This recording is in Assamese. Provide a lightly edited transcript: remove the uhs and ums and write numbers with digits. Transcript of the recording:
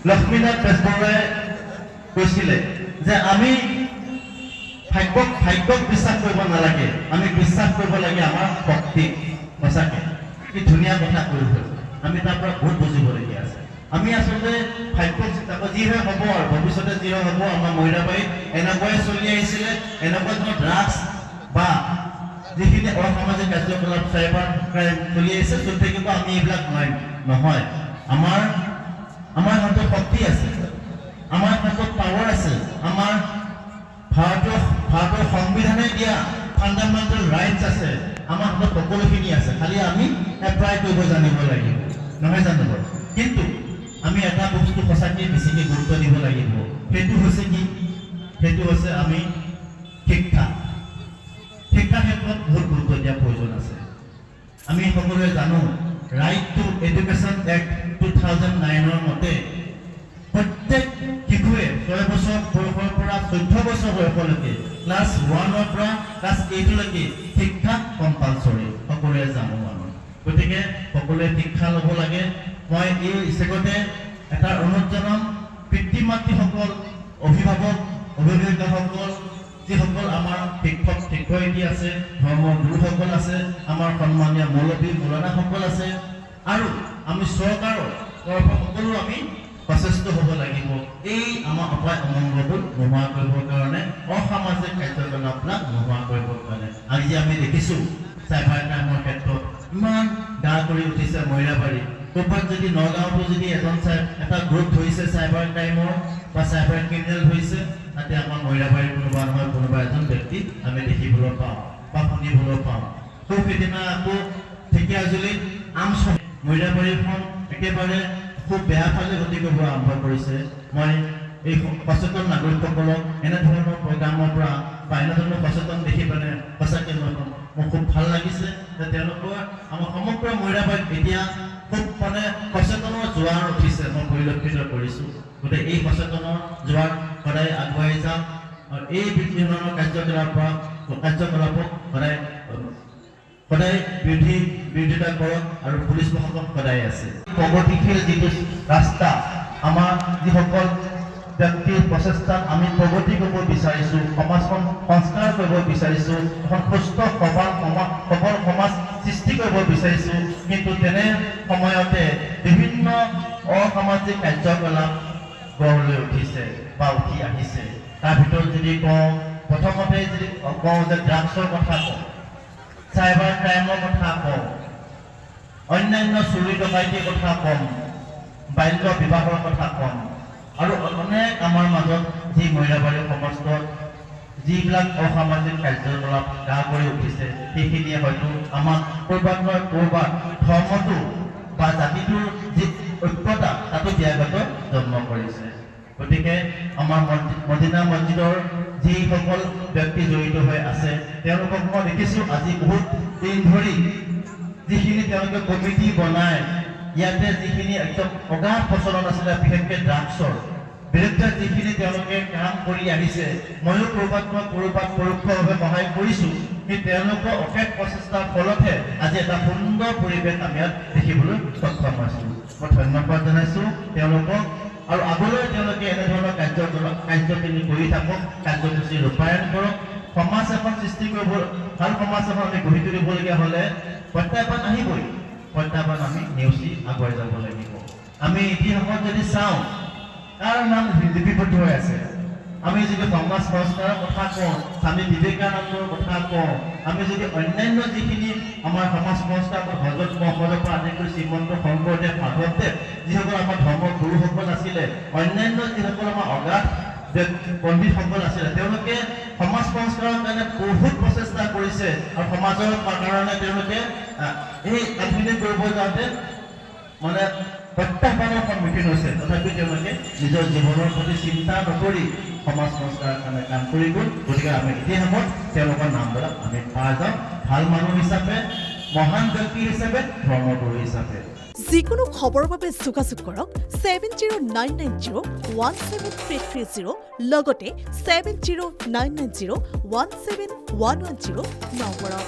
লক্ষ্মীনাথ বেজবৰুৱাই কৈছিলে যে আমি ভাগ্যক বিশ্বাস কৰিব নালাগে, আমি বিশ্বাস কৰিব লাগে আমাৰ শক্তিক। সঁচাকে কি ধুনীয়া কথা কৈছে, আমি তাৰ পৰা বহুত বুজিবলগীয়া আছে। আমি আচলতে ভাগ্যক যি হয় হ'ব আৰু ভৱিষ্যতে যি হয় হ'ব। আমাৰ মহিলাবাৰীত এনেকুৱাই চলি আহিছিলে, এনেকুৱা ধৰণৰ ড্ৰাগছ বা যিখিনি অসামাজিক কাৰ্যকলাপ চাইবাৰ ক্ৰাইম চলি আহিছে, চলি থাকিব। আমি এইবিলাক নহয়। আমাৰ হাতত শক্তি আছে, আমাৰ হাতত পাৱাৰ আছে। আমাৰ ভাৰতৰ সংবিধানে দিয়া ফাণ্ডামেণ্টেল ৰাইটছ আছে, আমাৰ হাতত সকলোখিনি আছে। খালি আমি এপ্লাই কৰিব জানিব লাগিব, নহয় জানো? কিন্তু আমি এটা বস্তু সঁচাকৈ বেছিকৈ গুৰুত্ব দিব লাগিব। সেইটো হৈছে কি? সেইটো হৈছে আমি শিক্ষা ক্ষেত্ৰত বহুত গুৰুত্ব দিয়াৰ প্ৰয়োজন আছে। আমি সকলোৱে জানো ৰাইট টু এডুকেশ্যন এক্ট 2009 মতে প্ৰত্যেক শিশুৱে 6 বছৰ বয়সৰ পৰা 14 বছৰ বয়সলৈকে ক্লাছ 1ৰ পৰা ক্লাছ 8লৈকে শিক্ষা কম্পালচৰি, সকলোৱে জানো আমি। গতিকে সকলোৱে শিক্ষা ল'ব লাগে। মই এই হিচাপতে এটা অনুৰোধ জনাম, পিতৃ মাতৃসকল, অভিভাৱকসকল, যিসকল আমাৰ শিক্ষক শিক্ষয়িত্ৰী আছে, ধৰ্মগুৰুসকল আছে, আমাৰ সন্মানীয় মৌলবী মৌলানাসকল আছে, আৰু আমি চৰকাৰৰ তৰফৰ সকলো আমি সচেষ্ট হ'ব লাগিব এই আমাৰ অপায় অমংগলবোৰ নোহোৱা কৰিবৰ কাৰণে, অসামাজিক কাৰ্যকলাপবিলাক নোহোৱা কৰিবৰ কাৰণে। আজি আমি দেখিছোঁ চাইবাৰ ক্ৰাইমৰ ক্ষেত্ৰত ইমান গা কৰি উঠিছে মহিলাবাৰী। ক'ৰবাত যদি নগাঁৱতো যদি এটা গ্ৰুপ ধৰিছে চাইবাৰ ক্ৰাইমৰ বা চাইবাৰ ক্ৰিমিনেল ধৰিছে, তাতে আমাৰ মহিলাবাৰীৰ কোনোবা এজন ব্যক্তি আমি দেখিবলৈ পাওঁ বা শুনিবলৈ পাওঁ। খুব সিদিনা আকৌ ঢেকীয়াজুলিত মহিলাবাৰীখন একেবাৰে খুব বেয়া ফালে গতি কৰিব আৰম্ভ কৰিছে। মই এই সচেতন নাগৰিকসকলক এনেধৰণৰ প্ৰগ্ৰামৰ পৰা বা এনেধৰণৰ সচেতন দেখি পেলাই সঁচাকৈ মোৰ খুব ভাল লাগিছে যে তেওঁলোকৰ আমাৰ সমগ্ৰ মহিলাবাৰীত এতিয়া খুব সচেতনৰ জোৱাৰ উঠিছে, মই পৰিলক্ষিত কৰিছোঁ। গতিকে এই সচেতনৰ জোৱাৰ সদায় আগুৱাই যাম আৰু এই বিভিন্ন ধৰণৰ কাৰ্যকলাপক সদায় বিৰোধিতা কৰক আৰু পুলিচ প্ৰশাসন সদায় আছে। প্ৰগতিশীল যিটো ৰাস্তা, আমাৰ যিসকল ব্যক্তিৰ প্ৰচেষ্টাত আমি প্ৰগতি কৰিব বিচাৰিছোঁ, সমাজখন সংস্কাৰ কৰিব বিচাৰিছোঁ, এখন সুস্থ সবল সমাজ সৃষ্টি কৰিব বিচাৰিছোঁ, কিন্তু তেনে সময়তে বিভিন্ন অসামাজিক কাৰ্যকলাপ গঢ় লৈ উঠিছে বা উঠি আহিছে। তাৰ ভিতৰত যদি কওঁ, প্ৰথমতে যদি কওঁ যে ড্ৰাগছৰ কথা কওঁ, চাইবাৰ ক্ৰাইমৰ কথা কওঁ, অন্যান্য চুৰি ডকাইতিৰ কথা কম, বাল্য বিবাহৰ কথা কম, আৰু অনেক আমাৰ মাজত যি মহিলাবাৰী সমাজত যিবিলাক অসামাজিক কাৰ্যকলাপ গা কৰি উঠিছে, সেইখিনিয়ে হয়তো আমাক ক'ৰবাত নহয় ক'ৰবাত ধৰ্মটো বা জাতিটোৰ যি ঐক্যতা তাতো ব্যাঘাত জন্ম কৰিছে। গতিকে আমাৰ মদিনা মছজিদৰ যিসকল ব্যক্তি জড়িত হৈ আছে, তেওঁলোকক মই দেখিছোঁ আজি বহুত দিন ধৰি যিখিনি তেওঁলোকে কমিটি বনাই ইয়াতে যিখিনি একদম অগাধ প্ৰচলন আছিলে, বিশেষকৈ ড্ৰাগছৰ বিৰুদ্ধে যিখিনি তেওঁলোকে কাম কৰি আহিছে, ময়ো ক'ৰবাত পৰোক্ষভাৱে সহায় কৰিছোঁ। কিন্তু তেওঁলোকৰ অশেষ প্ৰচেষ্টাৰ ফলতহে আজি এটা সুন্দৰ পৰিৱেশ আমি ইয়াত দেখিবলৈ সক্ষম হৈছোঁ। মই ধন্যবাদ জনাইছোঁ তেওঁলোকক, আৰু আগলৈ তেওঁলোকে এনেধৰণৰ কাৰ্যখিনি কৰি থাকক, কাৰ্যসূচী ৰূপায়ণ কৰক। সমাজ এখন সৃষ্টি কৰিব, ভাল সমাজ এখন আমি গঢ়ি তুলিবলগীয়া হ'লে প্ৰত্যাহ্বান আহিবই, প্ৰত্যাহ্বান আমি নেওচি আগুৱাই যাব লাগিব। আমি ইতিহাসত যদি চাওঁ, তাৰ নাম লিপিবদ্ধ হৈ আছে। আমি যদি সমাজ সংস্কাৰৰ কথা কওঁ, স্বামী বিবেকানন্দৰ কথা কওঁ, আমি যদি অন্যান্য যিখিনি আমাৰ সমাজ সংস্কাৰ ভগত মহম্মদৰ পৰা আদি কৰি শ্ৰীমন্ত শংকৰদেৱ, মাধৱদেৱ, যিসকল আমাৰ ধৰ্মৰ গুৰুসকল আছিলে, অন্যান্য যিসকল আমাৰ অগাধ পণ্ডিতসকল আছিলে, তেওঁলোকে সমাজ সংস্কাৰৰ কাৰণে বহুত প্ৰচেষ্টা কৰিছে, আৰু সমাজৰ কাৰণে তেওঁলোকে এই কামখিনি কৰিব যাওঁতে প্ৰত্যাহ্বানৰ সন্মুখীন হৈছে। তথাপিও তেওঁলোকে নিজৰ জীৱনৰ প্ৰতি চিন্তা নকৰি সমাজ সংস্কাৰৰ কাৰণে কাম কৰি গ'ল। গতিকে আমি ইতিহাসত তেওঁলোকৰ নামবিলাক আমি পাই যাওঁ, ভাল মানুহ হিচাপে, মহান ব্যক্তি হিচাপে, ধৰ্মগুৰু হিচাপে। যিকোনো খবৰৰ বাবে যোগাযোগ কৰক 7099017330 লগতে 7099017110 নম্বৰত।